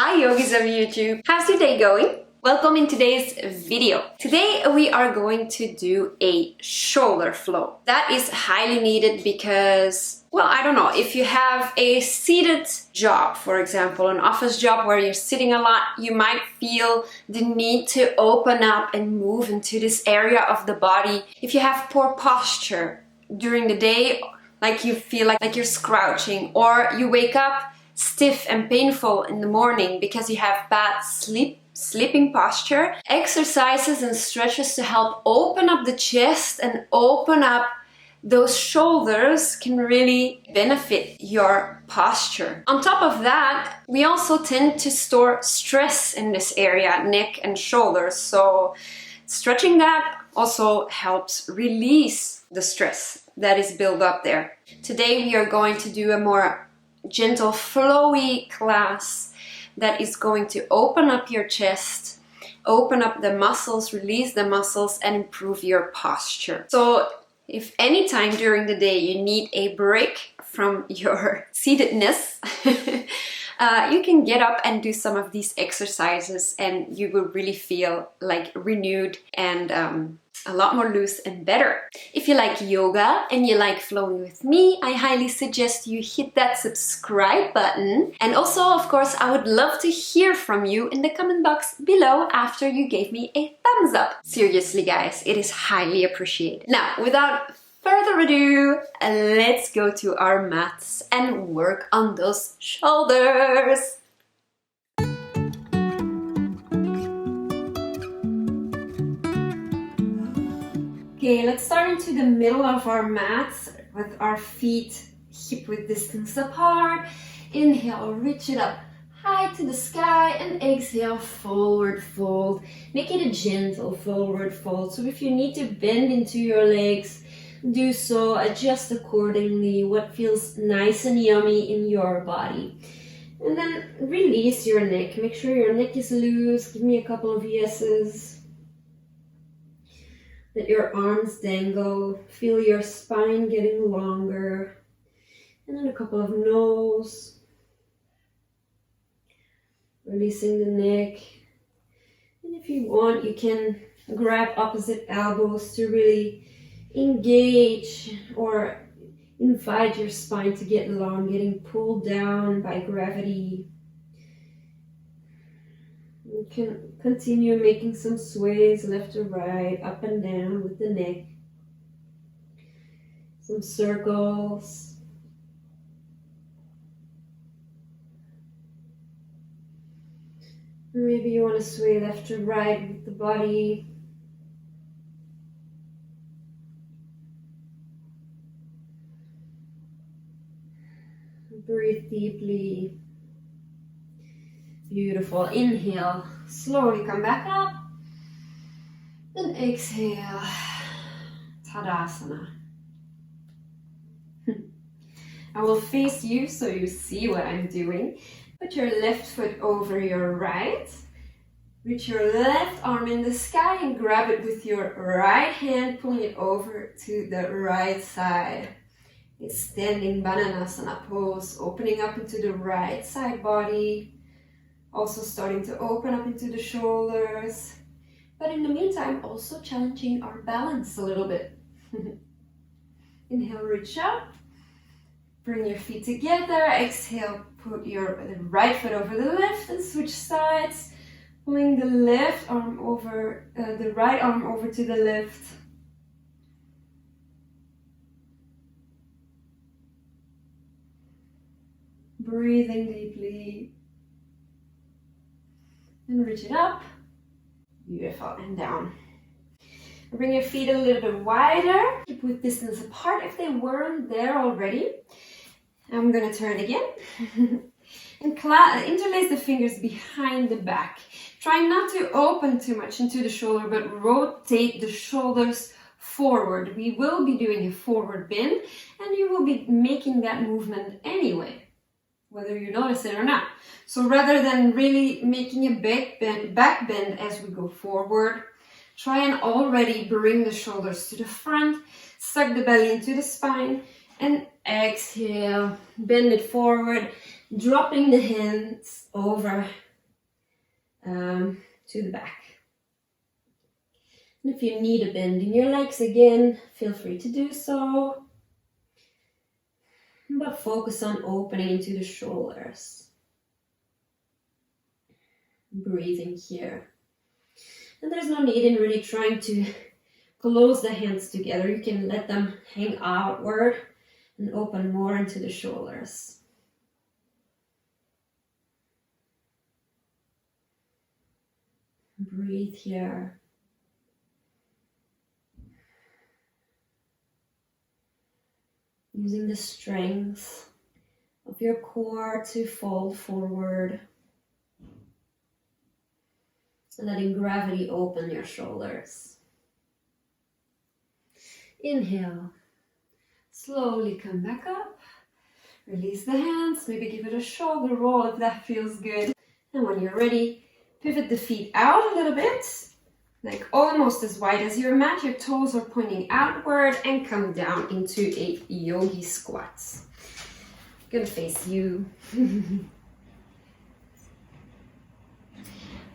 Hi yogis of YouTube! How's your day going? Welcome in today's video. Today we are going to do a shoulder flow. That is highly needed because, well, I don't know, if you have a seated job, for example, an office job where you're sitting a lot, you might feel the need to open up and move into this area of the body. If you have poor posture during the day, like you feel like you're crouching, or you wake up stiff and painful in the morning because you have bad sleeping posture, exercises and stretches to help open up the chest and open up those shoulders can really benefit your posture. On top of that, we also tend to store stress in this area, neck and shoulders, so stretching that also helps release the stress that is built up there. Today we are going to do a more gentle, flowy class that is going to open up your chest, open up the muscles, release the muscles, and improve your posture. So if any time during the day you need a break from your seatedness, you can get up and do some of these exercises and you will really feel like renewed and a lot more loose and better. If you like yoga and you like flowing with me, I highly suggest you hit that subscribe button. And also, of course, I would love to hear from you in the comment box below after you gave me a thumbs up. Seriously, guys, it is highly appreciated. Now, without further ado, let's go to our mats and work on those shoulders. Okay, let's start into the middle of our mats with our feet hip-width distance apart. Inhale, reach it up high to the sky, and exhale, forward fold. Make it a gentle forward fold. So if you need to bend into your legs, do so, adjust accordingly, what feels nice and yummy in your body. And then release your neck. Make sure your neck is loose. Give me a couple of yeses. Let your arms dangle. Feel your spine getting longer. And then a couple of no's. Releasing the neck. And if you want, you can grab opposite elbows to really engage or invite your spine to get long, getting pulled down by gravity. You can continue making some sways left to right, up and down with the neck. Some circles. Maybe you want to sway left to right with the body. Breathe deeply. Beautiful. Inhale. Slowly come back up. Then exhale. Tadasana. I will face you so you see what I'm doing. Put your left foot over your right. Reach your left arm in the sky and grab it with your right hand, pulling it over to the right side. It's standing Bananasana pose, opening up into the right side body. Also starting to open up into the shoulders. But in the meantime, also challenging our balance a little bit. Inhale, reach up. Bring your feet together. Exhale, put your right foot over the left and switch sides. Pulling the left arm over, the right arm over to the left. Breathing deeply. And reach it up. Beautiful. And down. Bring your feet a little bit wider. Keep with distance apart if they weren't there already. I'm going to turn again. And interlace the fingers behind the back. Try not to open too much into the shoulder, but rotate the shoulders forward. We will be doing a forward bend, and you will be making that movement anyway, whether you notice it or not. So rather than really making a back bend as we go forward, try and already bring the shoulders to the front, suck the belly into the spine, and exhale, bend it forward, dropping the hands over to the back. And if you need a bend in your legs again, feel free to do so. But focus on opening into the shoulders. Breathing here. And there's no need in really trying to close the hands together. You can let them hang outward and open more into the shoulders. Breathe here. Using the strength of your core to fold forward. And letting gravity open your shoulders. Inhale. Slowly come back up. Release the hands. Maybe give it a shoulder roll if that feels good. And when you're ready, pivot the feet out a little bit. Like almost as wide as your mat. Your toes are pointing outward and come down into a yogi squat. Gonna face you.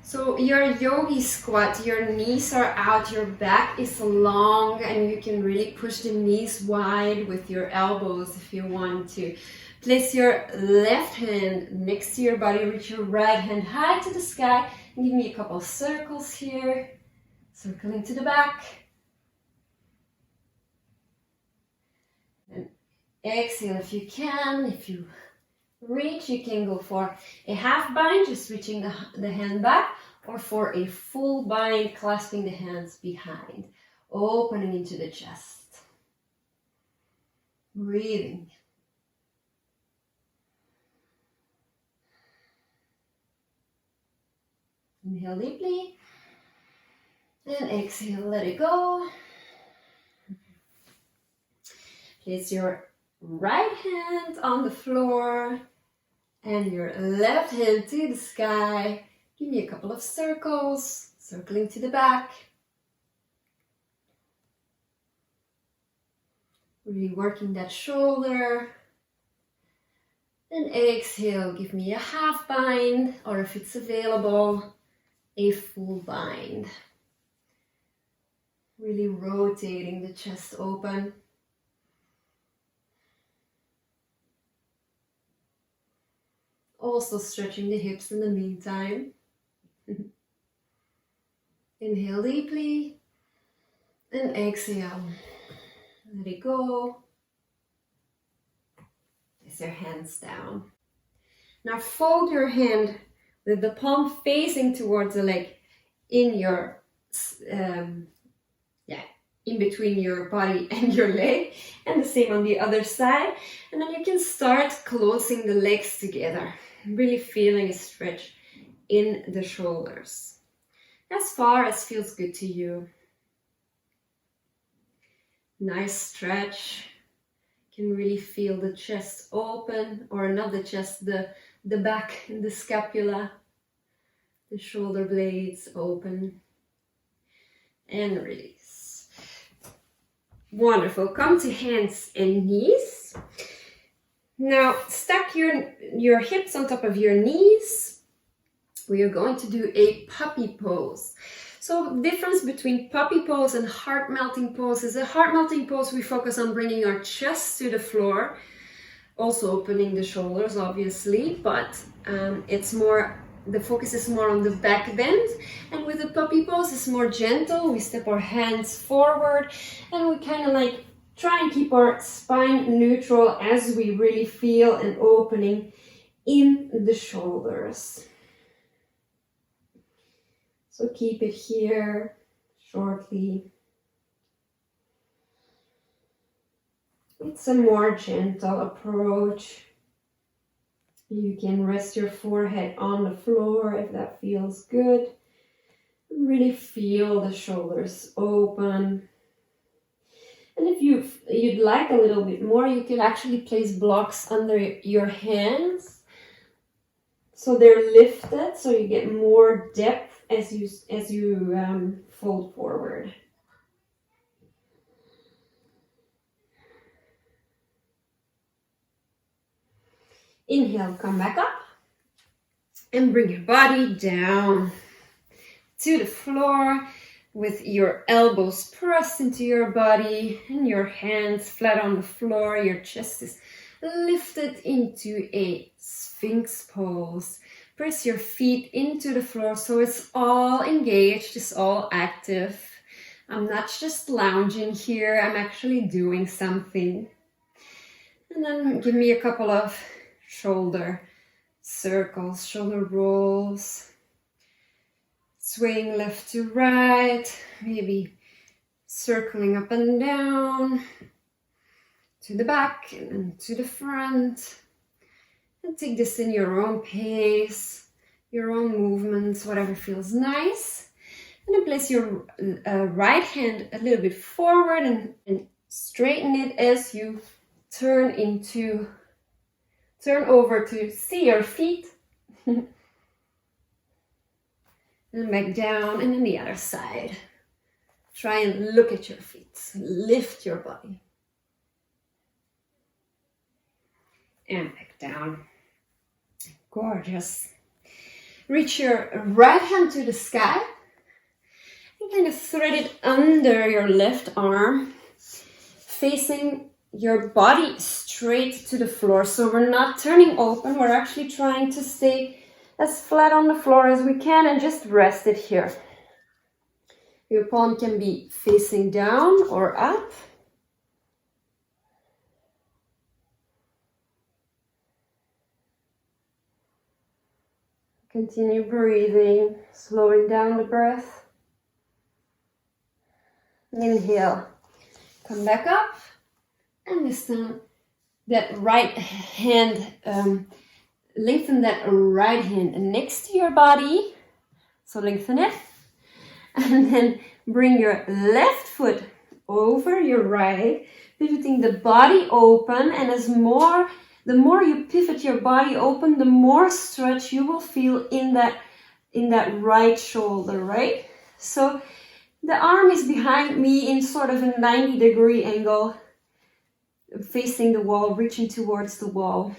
So your yogi squat, your knees are out, your back is long, and you can really push the knees wide with your elbows if you want to. Place your left hand next to your body, reach your right hand high to the sky, and give me a couple of circles here. Circling to the back. And exhale if you can. If you reach, you can go for a half bind, just reaching the hand back, or for a full bind, clasping the hands behind, opening into the chest. Breathing. Inhale deeply. And exhale, let it go. Place your right hand on the floor and your left hand to the sky. Give me a couple of circles, circling to the back. Really working that shoulder. And exhale, give me a half bind, or if it's available, a full bind. Really rotating the chest open. Also stretching the hips in the meantime. Inhale deeply and exhale. Let it go. Place your hands down. Now fold your hand with the palm facing towards the leg in your in between your body and your leg, and the same on the other side. And then you can start closing the legs together, really feeling a stretch in the shoulders as far as feels good to you. Nice stretch. You can really feel the chest open, or not the chest, the back and the scapula, the shoulder blades open, and release. Wonderful. Come to hands and knees. Now stack your hips on top of your knees. We are going to do a puppy pose. So the difference between puppy pose and heart melting pose is a heart melting pose we focus on bringing our chest to the floor, also opening the shoulders obviously, but the focus is more on the back bend. And with the puppy pose, it's more gentle. We step our hands forward and we kind of like try and keep our spine neutral as we really feel an opening in the shoulders. So keep it here shortly. It's a more gentle approach. You can rest your forehead on the floor if that feels good. Really feel the shoulders open. And if you'd like a little bit more, you can actually place blocks under your hands, so they're lifted, so you get more depth as you fold forward. Inhale, come back up. And bring your body down to the floor with your elbows pressed into your body and your hands flat on the floor. Your chest is lifted into a Sphinx pose. Press your feet into the floor so it's all engaged, it's all active. I'm not just lounging here, I'm actually doing something. And then give me a couple of shoulder circles, shoulder rolls. Swaying left to right, maybe circling up and down, to the back and to the front. And take this in your own pace, your own movements, whatever feels nice. And then place your right hand a little bit forward and straighten it as you turn over to see your feet. And back down, and then the other side. Try and look at your feet. Lift your body. And back down. Gorgeous. Reach your right hand to the sky. And kind of thread it under your left arm. Facing your body straight to the floor. So we're not turning open. We're actually trying to stay as flat on the floor as we can and just rest it here. Your palm can be facing down or up. Continue breathing, slowing down the breath. Inhale, come back up, and this time that right hand, lengthen that right hand next to your body, so lengthen it, and then bring your left foot over your right, pivoting the body open, and the more you pivot your body open, the more stretch you will feel in that right shoulder, right? So the arm is behind me in sort of a 90-degree angle, facing the wall, reaching towards the wall.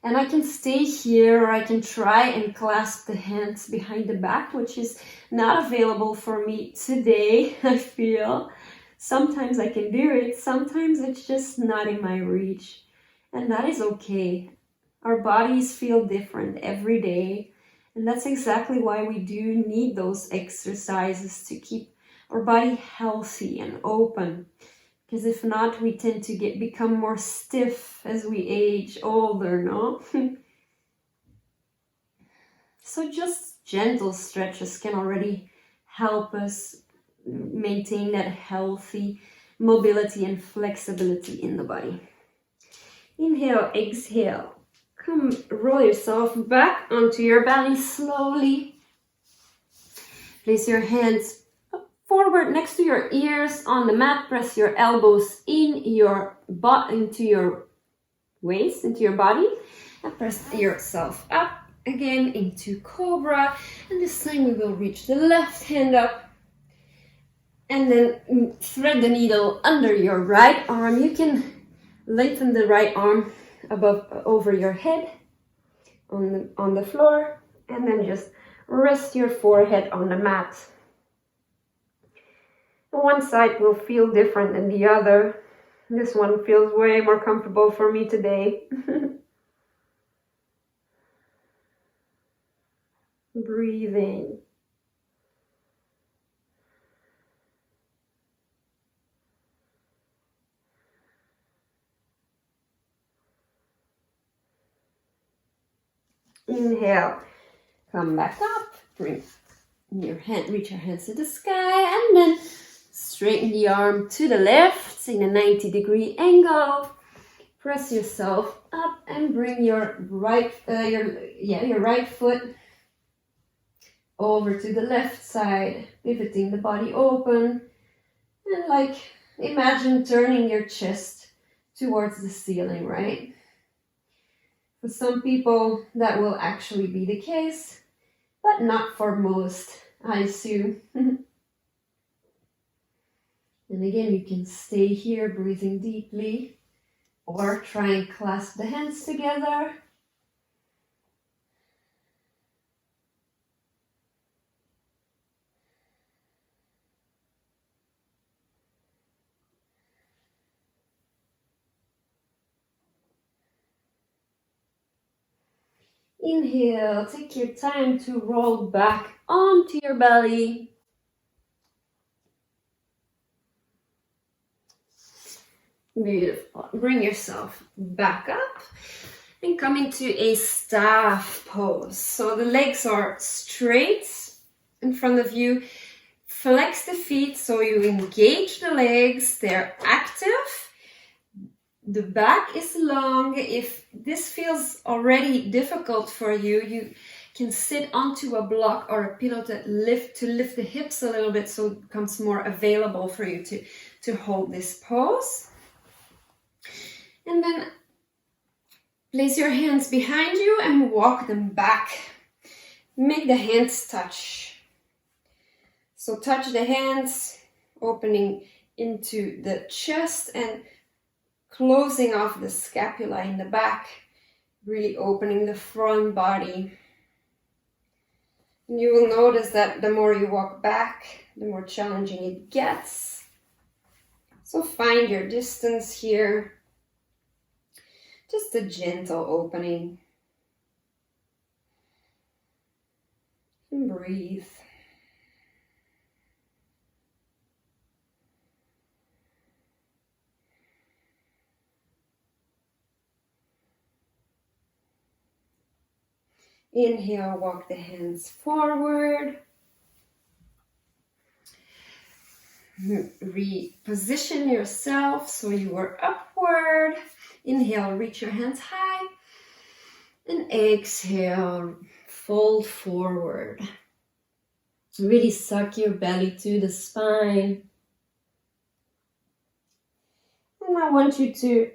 And I can stay here, or I can try and clasp the hands behind the back, which is not available for me today, I feel. Sometimes I can do it, sometimes it's just not in my reach. And that is okay. Our bodies feel different every day. And that's exactly why we do need those exercises to keep our body healthy and open. Because if not, we tend to become more stiff as we age older, no? So just gentle stretches can already help us maintain that healthy mobility and flexibility in the body. Inhale, exhale. Come, roll yourself back onto your belly slowly. Place your hands forward next to your ears on the mat. Press your elbows into your waist, into your body, and press yourself up again into Cobra. And this time we will reach the left hand up and then thread the needle under your right arm. You can lengthen the right arm over your head on the floor, and then just rest your forehead on the mat. One side will feel different than the other. This one feels way more comfortable for me today. Breathing. Inhale, come back up, reach your hands to the sky, and then straighten the arm to the left in a 90-degree angle. Press yourself up and bring your right foot over to the left side, pivoting the body open, and imagine turning your chest towards the ceiling, right? For some people, that will actually be the case, but not for most, I assume. And again, you can stay here, breathing deeply, or try and clasp the hands together. Inhale, take your time to roll back onto your belly. Beautiful. Bring yourself back up and come into a staff pose. So the legs are straight in front of you. Flex the feet so you engage the legs. They're active. The back is long. If this feels already difficult for you, you can sit onto a block or a pillow to lift the hips a little bit so it becomes more available for you to hold this pose. And then place your hands behind you and walk them back. Make the hands touch. So touch the hands, opening into the chest and closing off the scapula in the back, really opening the front body. And you will notice that the more you walk back, the more challenging it gets. So find your distance here. Just a gentle opening. And breathe. Inhale, walk the hands forward. Reposition yourself so you are upward. Inhale, reach your hands high. And exhale, fold forward. Really suck your belly to the spine. And I want you to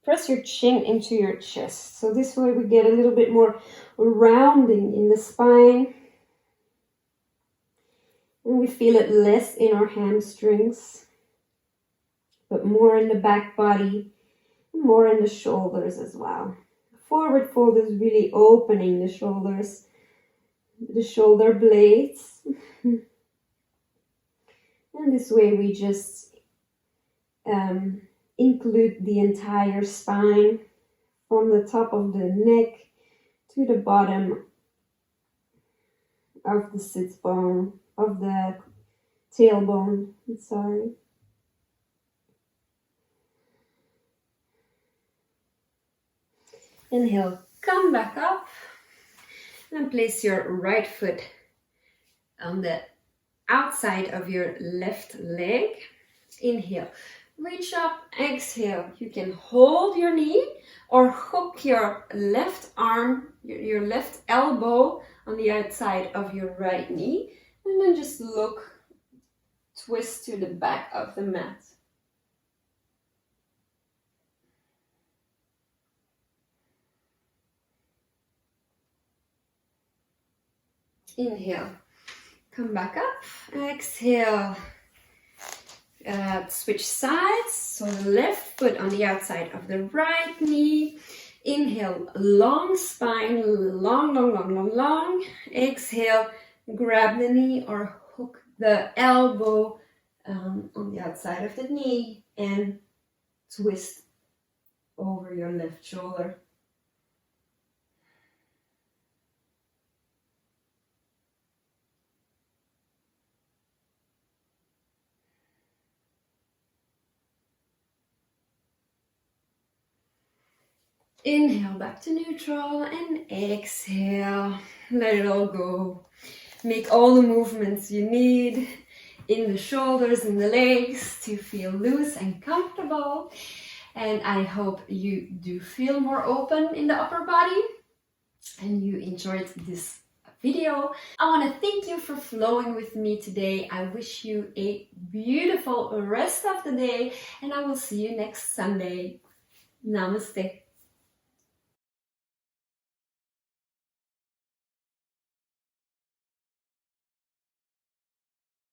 press your chin into your chest. So this way we get a little bit more rounding in the spine. And we feel it less in our hamstrings, but more in the back body, more in the shoulders as well. Forward fold is really opening the shoulders, the shoulder blades. And this way we just include the entire spine from the top of the neck to the bottom of the sit bone, of the tailbone, sorry. Inhale, come back up and place your right foot on the outside of your left leg. Inhale, reach up, exhale. You can hold your knee or hook your left arm, your left elbow on the outside of your right knee. And then just look, twist to the back of the mat. Inhale, come back up, exhale. Switch sides, so the left foot on the outside of the right knee. Inhale, long spine, long, long, long, long, long. Exhale, grab the knee or hook the elbow on the outside of the knee and twist over your left shoulder. Inhale back to neutral and exhale. Let it all go. Make all the movements you need in the shoulders and the legs to feel loose and comfortable. And I hope you do feel more open in the upper body and you enjoyed this video. I want to thank you for flowing with me today. I wish you a beautiful rest of the day and I will see you next Sunday. Namaste.